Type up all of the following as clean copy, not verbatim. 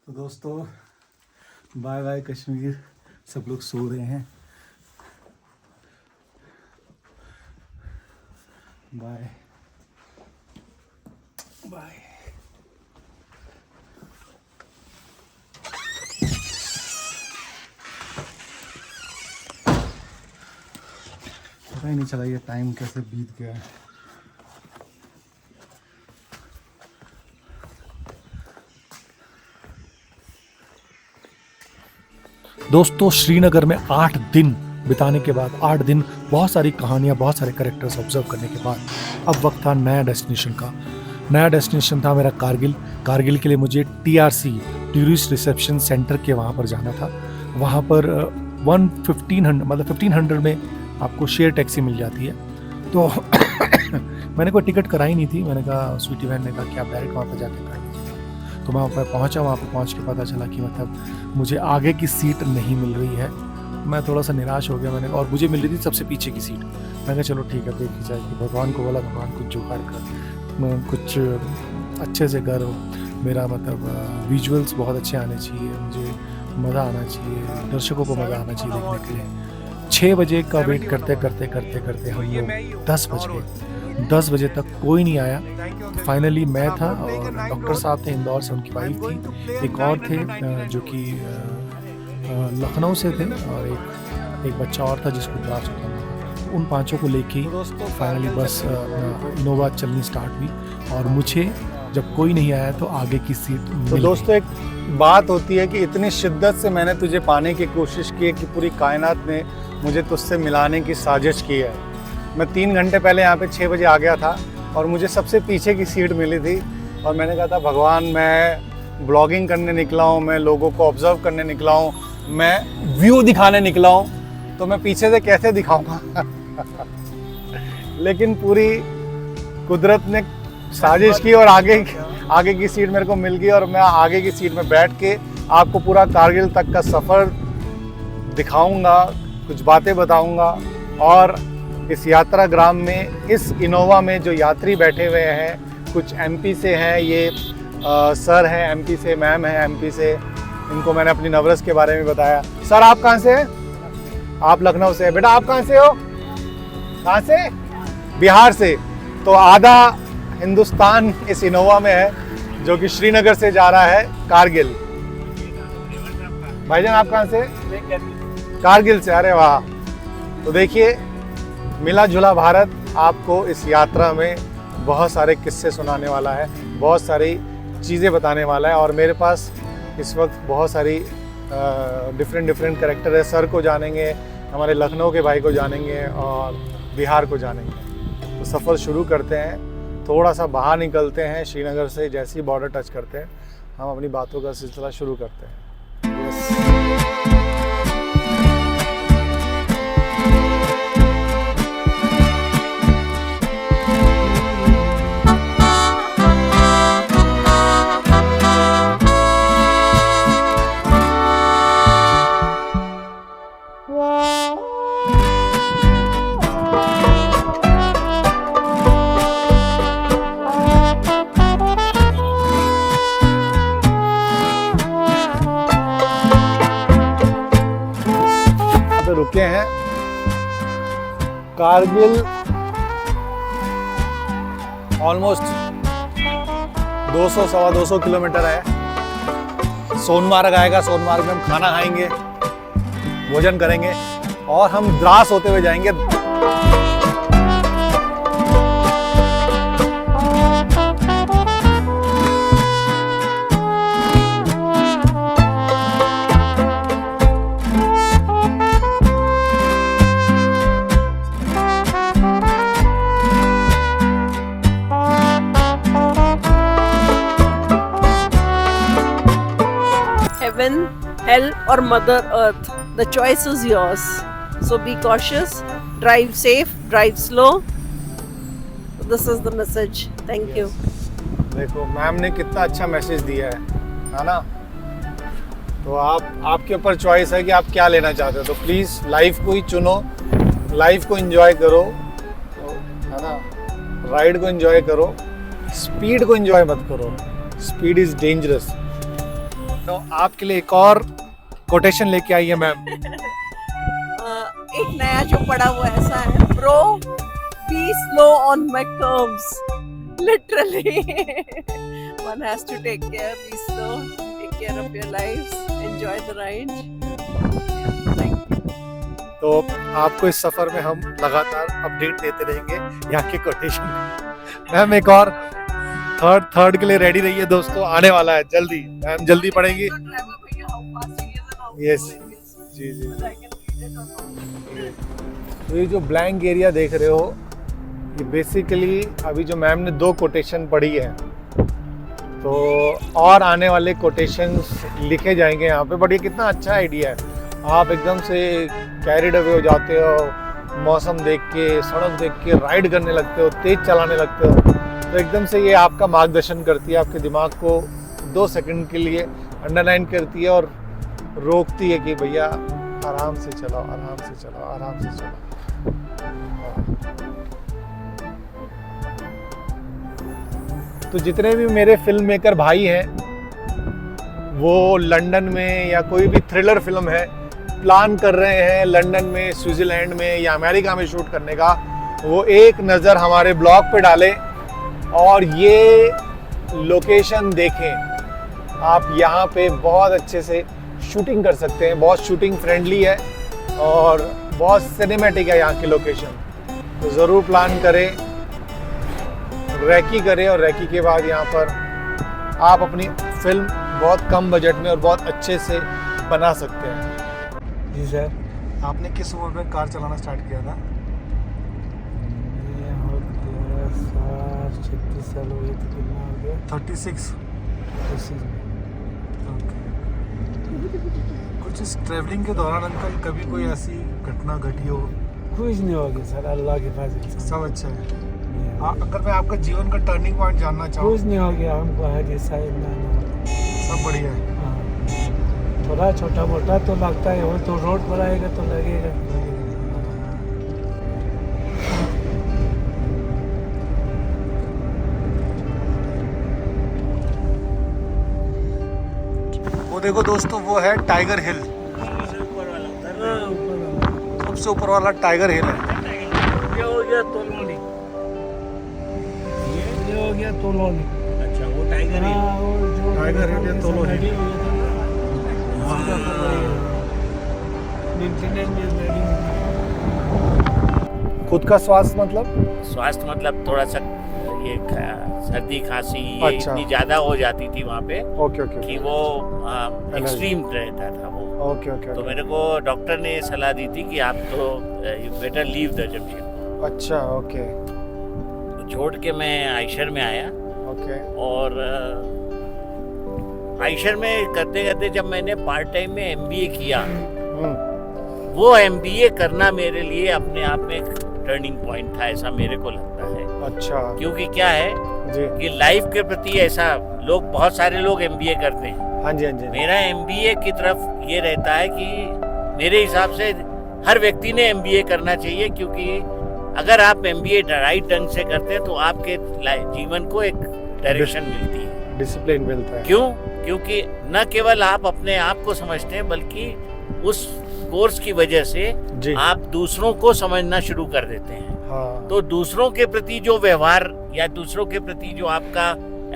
तो दोस्तों bye bye Kashmir. सब लोग सो रहे हैं। Bye bye. पता ही नहीं चला ये टाइम कैसे बीत गया है। दोस्तों श्रीनगर में 8 दिन बिताने के बाद, 8 दिन बहुत सारी कहानियाँ, बहुत सारे कैरेक्टर्स ऑब्जर्व करने के बाद अब वक्त था नया डेस्टिनेशन का। नया डेस्टिनेशन था मेरा कारगिल। कारगिल के लिए मुझे TRC टूरिस्ट रिसेप्शन सेंटर के वहाँ पर जाना था। वहाँ पर 1500 में आपको शेयर टैक्सी मिल जाती है। तो मैंने कोई टिकट कराई नहीं थी। मैंने कहा, स्वीटी बहन ने कहा कि आप डायरेक्ट वहाँ पर जाके कर लीजिएगा। तो मैं वहाँ पर पहुँचा। वहाँ पर पहुँच के पता चला कि मतलब मुझे आगे की सीट नहीं मिल रही है। मैं थोड़ा सा निराश हो गया। मैंने और मुझे मिल रही थी सबसे पीछे की सीट। मैंने कहा चलो ठीक है, देखी जाएगी। भगवान को बोला, भगवान कुछ जुगाड़ कर, कुछ अच्छे से करो। मेरा मतलब विजुअल्स बहुत अच्छे आने चाहिए, मुझे मज़ा आना चाहिए, दर्शकों को मज़ा आना चाहिए देखने के लिए। 6 बजे का वेट करते करते करते करते हम लोग 10 बज गए। 10 बजे तक कोई नहीं आया। फाइनली मैं था और डॉक्टर साहब थे इंदौर से, उनकी वाइफ थी, एक और थे जो कि लखनऊ से थे, और एक बच्चा और था जिसको क्लास होता था। उन पांचों को लेके फाइनली बस इनोवा चलनी स्टार्ट हुई। और मुझे जब कोई नहीं आया तो आगे की सीट तो दोस्तों एक बात होती है कि इतनी शिद्दत से मैंने तुझे पाने की कोशिश की है कि पूरी कायनात ने मुझे तुझसे मिलाने की साजिश की है। मैं 3 घंटे पहले यहाँ पे 6 बजे आ गया था और मुझे सबसे पीछे की सीट मिली थी। और मैंने कहा था, भगवान मैं ब्लॉगिंग करने निकला हूँ, मैं लोगों को ऑब्जर्व करने निकला हूँ, मैं व्यू दिखाने निकला हूँ, तो मैं पीछे से कैसे दिखाऊंगा। लेकिन पूरी कुदरत ने साजिश की और आगे की सीट मेरे को मिल गई और मैं आगे की सीट में बैठ के आपको पूरा कारगिल तक का सफ़र दिखाऊंगा, कुछ बातें बताऊंगा। और इस यात्रा ग्राम में, इस इनोवा में जो यात्री बैठे हुए हैं, कुछ MP से हैं, ये सर हैं MP से, मैम हैं MP से। इनको मैंने अपनी नवरस के बारे में बताया। सर आप कहाँ से हैं? आप लखनऊ से हैं। बेटा आप कहाँ से हो? कहाँ से? बिहार से। तो आधा हिंदुस्तान इस इनोवा में है जो कि श्रीनगर से जा रहा है कारगिल। भाईजान आप कहाँ से? कारगिल से। अरे वाह। तो देखिए, मिला जुला भारत आपको इस यात्रा में बहुत सारे किस्से सुनाने वाला है, बहुत सारी चीज़ें बताने वाला है। और मेरे पास इस वक्त बहुत सारी डिफरेंट कैरेक्टर है। सर को जानेंगे, हमारे लखनऊ के भाई को जानेंगे और बिहार को जानेंगे। तो सफ़र शुरू करते हैं। थोड़ा सा बाहर निकलते हैं श्रीनगर से। जैसे ही बॉर्डर टच करते हैं हम अपनी बातों का सिलसिला शुरू करते हैं। रुके हैं कारगिल ऑलमोस्ट 200-225 किलोमीटर है। सोनमार्ग आएगा, सोनमार्ग में हम खाना खाएंगे, भोजन करेंगे और हम द्रास होते हुए जाएंगे। Heaven, hell or Mother Earth, the choice is yours. So be cautious, drive safe, drive slow. This is the message. Thank you. देखो मैम ने कितना अच्छा मैसेज दिया है ना। तो आपके ऊपर चॉइस है कि आप क्या लेना चाहते हो। तो प्लीज़ लाइफ को ही चुनो, लाइफ को एंजॉय करो, है ना। राइड को एंजॉय करो, स्पीड को एंजॉय मत करो। Speed is dangerous. तो आपके लिए एक और कोटेशन लेके आई है मैम। एक नया जो पड़ा वो ऐसा है, bro be slow on my curves, literally one has to take care, be slow, take care of your lives, enjoy the ride. Thank you. तो आपको इस सफर में हम लगातार अपडेट देते रहेंगे यहाँ के कोटेशन। मैम एक और थर्ड के लिए रेडी रहिए दोस्तों, आने वाला है जल्दी। मैम जल्दी पढ़ेंगी। So driver भैया, how fast he is and how Yes. slow he is. Ji ji. So I can read it or not. तो ये जो ब्लैंक एरिया देख रहे हो, ये बेसिकली अभी जो मैम ने 2 कोटेशन पढ़ी है, तो और आने वाले कोटेशंस लिखे जाएंगे यहाँ पे। बट ये कितना अच्छा आइडिया है, आप एकदम से कैरिड अवे हो जाते हो, मौसम देख के, सड़क देख के राइड करने लगते हो, तेज चलाने लगते हो। तो एकदम से ये आपका मार्गदर्शन करती है, आपके दिमाग को 2 सेकंड के लिए अंडरलाइन करती है और रोकती है कि भैया आराम से चलाओ, आराम से चलाओ, आराम से चलाओ। तो जितने भी मेरे फिल्म मेकर भाई हैं, वो लंदन में या कोई भी थ्रिलर फिल्म है प्लान कर रहे हैं लंदन में, स्विट्जरलैंड में या अमेरिका में शूट करने का, वो एक नज़र हमारे ब्लॉग पे डालें और ये लोकेशन देखें। आप यहाँ पे बहुत अच्छे से शूटिंग कर सकते हैं, बहुत शूटिंग फ्रेंडली है और बहुत सिनेमैटिक है यहाँ की लोकेशन। तो ज़रूर प्लान करें, रैकी करें और रैकी के बाद यहाँ पर आप अपनी फिल्म बहुत कम बजट में और बहुत अच्छे से बना सकते हैं। जी सर। आपने किस उम्र में कार चलाना स्टार्ट किया था? ये हो गया 36 साल हो गए, तो कितना हो गया? 36। 36 में। कुछ इस ट्रैवलिंग के दौरान अंकल कभी कोई ऐसी घटना घटी हो? कुछ नहीं हो गया सर, अल्लाह के फजल से। सब अच्छा है। नहीं हो अगर मैं आपका जीवन का टर्निंग पॉइंट जानना गया। चाहूँ? कुछ नहीं हो गया हमको, है साइड में। सब बढ़िया है। थोड़ा छोटा मोटा तो लगता है, वो तो रोड पर आएगा तो लगेगा। वो देखो दोस्तों, वो है टाइगर हिल, सबसे ऊपर वाला टाइगर हिल है। ये हो गया तोलोनी, ये हो गया तोलोनी। अच्छा, वो टाइगर हिल। हाँ, वो जो टाइगर हिल या तोलोनी। नदी हुई है ना, मेंटेनेंस में रेडी। खुद का स्वास्थ्य मतलब? स्वास्थ्य मतलब थोड़ा सा ये सर्दी खांसी ये अच्छा। इतनी ज्यादा हो जाती थी वहाँ पे ओके ओके कि वो एक्सट्रीम रहता था वो। Okay okay. तो मेरे को डॉक्टर ने सलाह दी थी कि आप तो you better leave the Jamshedpur. अच्छा ओके तो छोड़ के मैं आयशर में आया ओके। और आयशर में करते करते जब मैंने पार्ट टाइम में MBA किया, वो MBA करना मेरे लिए अपने आप में एक टर्निंग पॉइंट था, ऐसा मेरे को लगता है। अच्छा क्योंकि क्या है जी। कि लाइफ के प्रति ऐसा लोग, बहुत सारे लोग MBA करते हैं, हाँ जी हाँ जी। मेरा MBA की तरफ ये रहता है कि मेरे हिसाब से हर व्यक्ति ने MBA करना चाहिए, क्योंकि अगर आप MBA राइट ढंग से करते हैं तो आपके जीवन को एक डायरेक्शन मिलती है, डिसिप्लिन मिलता है। क्यों? क्योंकि न केवल आप अपने आप को समझते हैं, बल्कि उस कोर्स की वजह से जी आप दूसरों को समझना शुरू कर देते हैं। हाँ तो दूसरों के प्रति जो व्यवहार या दूसरों के प्रति जो आपका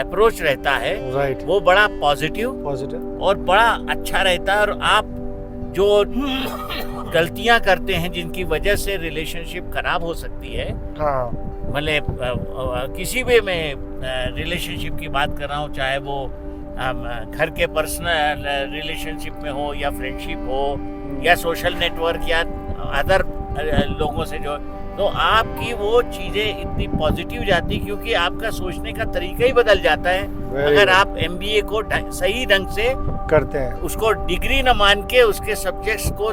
अप्रोच रहता है राइट, वो बड़ा पॉजिटिव पॉजिटिव और बड़ा अच्छा रहता है। और आप जो गलतियां करते हैं जिनकी वजह से रिलेशनशिप खराब हो सकती है, हाँ मतलब किसी भी मैं रिलेशनशिप की बात कर रहा हूँ, चाहे वो घर के पर्सनल रिलेशनशिप में हो या फ्रेंडशिप हो या सोशल नेटवर्क या अदर लोगों से जो, तो आपकी वो चीजें इतनी पॉजिटिव जाती क्योंकि आपका सोचने का तरीका ही बदल जाता है। अगर आप MBA को सही ढंग से करते हैं। उसको डिग्री न मान के उसके सब्जेक्ट्स को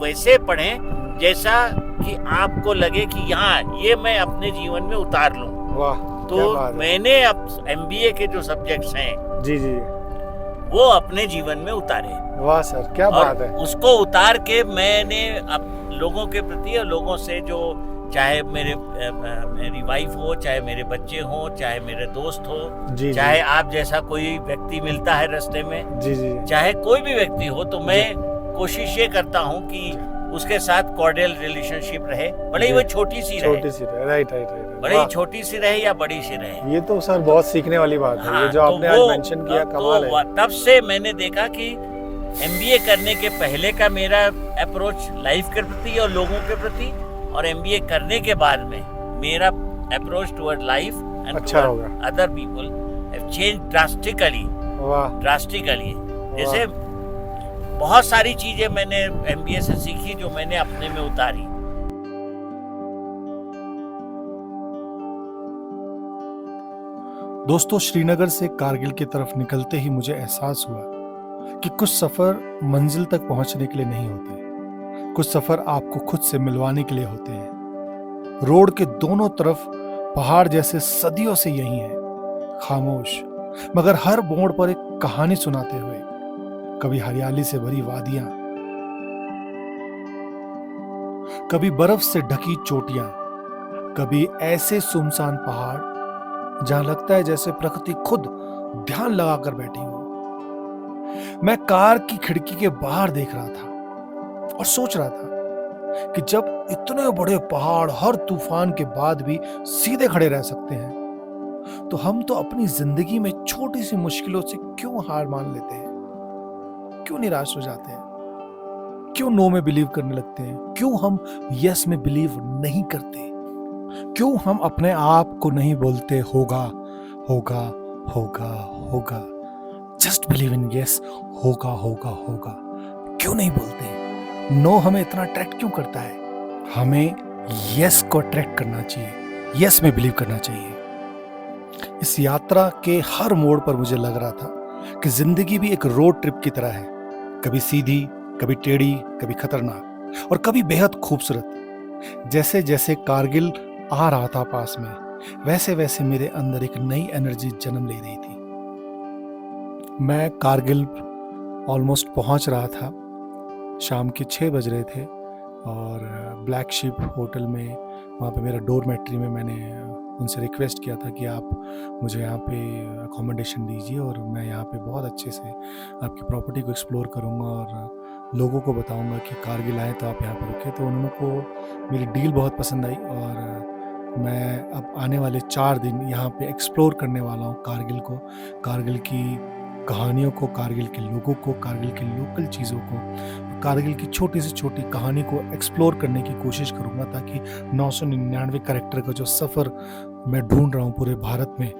वैसे पढ़ें जैसा कि आपको लगे कि यहाँ ये मैं अपने जीवन में उतार लूं। वाह क्या तो बात है। मैंने अब MBA के जो सब्जेक्ट्स हैं जी जी वो अपने जीवन में उतारे, वाह सर क्या और बात है। उसको उतार के मैंने अब लोगों के प्रति और लोगों से जो चाहे मेरी वाइफ हो, चाहे मेरे बच्चे हो, चाहे मेरे दोस्त हो, जी चाहे आप जैसा कोई व्यक्ति मिलता है रास्ते में, जी जी चाहे कोई भी व्यक्ति हो, तो मैं कोशिश ये करता हूँ कि उसके साथ कॉर्डियल रिलेशनशिप रहे, भले ही वो छोटी सी रहे, राइट भले ही छोटी सी रहे या बड़ी सी रहे। ये तो सर बहुत सीखने वाली बात है, हाँ, ये जो आपने आज मेंशन किया कमाल है। तब से मैंने देखा कि एमबीए करने के पहले का मेरा अप्रोच लाइफ के प्रति और लोगों के प्रति, और एमबीए करने के बाद में मेरा अप्रोच टुवर्ड लाइफ एंड अच्छा होगा। Other people have changed drastically. वाह, जैसे बहुत सारी चीजें मैंने एमबीए से सीखी जो मैंने अपने में उतारी। दोस्तों, श्रीनगर से कारगिल की तरफ निकलते ही मुझे एहसास हुआ कि कुछ सफर मंजिल तक पहुंचने के लिए नहीं होते, कुछ सफर आपको खुद से मिलवाने के लिए होते हैं। रोड के दोनों तरफ पहाड़ जैसे सदियों से यही है, खामोश, मगर हर मोड़ पर एक कहानी सुनाते हुए। कभी हरियाली से भरी वादियां, कभी बर्फ से ढकी चोटियां, कभी ऐसे सुनसान पहाड़ जहां लगता है जैसे प्रकृति खुद ध्यान लगाकर बैठी हो। मैं कार की खिड़की के बाहर देख रहा था और सोच रहा था कि जब इतने बड़े पहाड़ हर तूफान के बाद भी सीधे खड़े रह सकते हैं, तो हम तो अपनी जिंदगी में छोटी सी मुश्किलों से क्यों हार मान लेते हैं, क्यों निराश हो जाते हैं, क्यों नो में बिलीव करने लगते हैं, क्यों हम यस में बिलीव नहीं करते, क्यों हम अपने आप को नहीं बोलते होगा होगा होगा होगा, जस्ट बिलीव इन यस, होगा होगा होगा, क्यों नहीं बोलते। नो हमें इतना अट्रैक्ट क्यों करता है। हमें यस को अट्रैक्ट करना चाहिए, यस में बिलीव करना चाहिए। इस यात्रा के हर मोड़ पर मुझे लग रहा था कि जिंदगी भी एक रोड ट्रिप की तरह है, कभी सीधी, कभी टेढ़ी, कभी खतरनाक और कभी बेहद खूबसूरत। जैसे जैसे कारगिल आ रहा था पास में, वैसे वैसे मेरे अंदर एक नई एनर्जी जन्म ले रही थी। मैं कारगिल ऑलमोस्ट पहुंच रहा था, शाम के 6 बज रहे थे और ब्लैक शिप होटल में, वहाँ पे मेरा डोरमेट्री में मैंने उनसे रिक्वेस्ट किया था कि आप मुझे यहाँ पे अकोमोडेशन दीजिए और मैं यहाँ पे बहुत अच्छे से आपकी प्रॉपर्टी को एक्सप्लोर करूँगा और लोगों को बताऊँगा कि कारगिल आए तो आप यहाँ पर रुके। तो उन्होंने को मेरी डील बहुत पसंद आई और मैं अब आने वाले 4 दिन यहाँ पे एक्सप्लोर करने वाला हूँ कारगिल को, कारगिल की कहानियों को, कारगिल के लोगों को, कारगिल की लोकल चीज़ों को, कारगिल की छोटी से छोटी कहानी को एक्सप्लोर करने की कोशिश करूँगा ताकि 999 कैरेक्टर का जो सफ़र मैं ढूंढ रहा हूँ पूरे भारत में,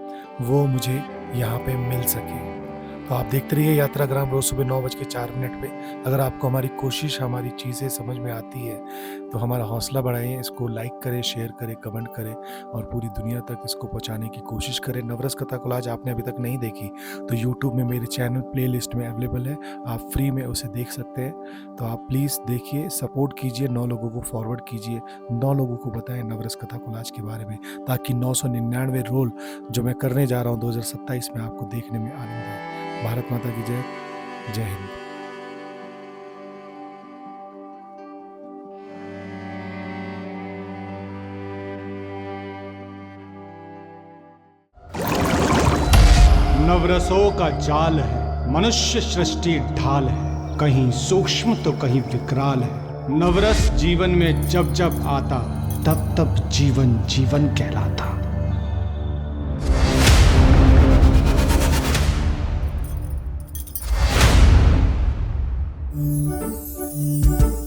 वो मुझे यहाँ पे मिल सके। तो आप देखते रहिए यात्राग्राम रोज सुबह 9:04 पे। अगर आपको हमारी कोशिश, हमारी चीज़ें समझ में आती है तो हमारा हौसला बढ़ाएं, इसको लाइक करें, शेयर करें, कमेंट करें और पूरी दुनिया तक इसको पहुंचाने की कोशिश करें। नवरस कथा कोलाज आपने अभी तक नहीं देखी तो यूट्यूब में मेरे चैनल प्लेलिस्ट में अवेलेबल है, आप फ्री में उसे देख सकते हैं। तो आप प्लीज़ देखिए, सपोर्ट कीजिए, 9 लोगों को फॉरवर्ड कीजिए, 9 लोगों को बताएं नवरस कथा कोलाज के बारे में, ताकि 999 रोल जो मैं करने जा रहा हूँ 2027 में आपको देखने में आनंद आए। भारत माता की जय, जय हिंद। नवरसों का जाल है, मनुष्य सृष्टि ढाल है, कहीं सूक्ष्म तो कहीं विकराल है। नवरस जीवन में जब जब आता, तब तब जीवन जीवन कहलाता। Mm-hmm.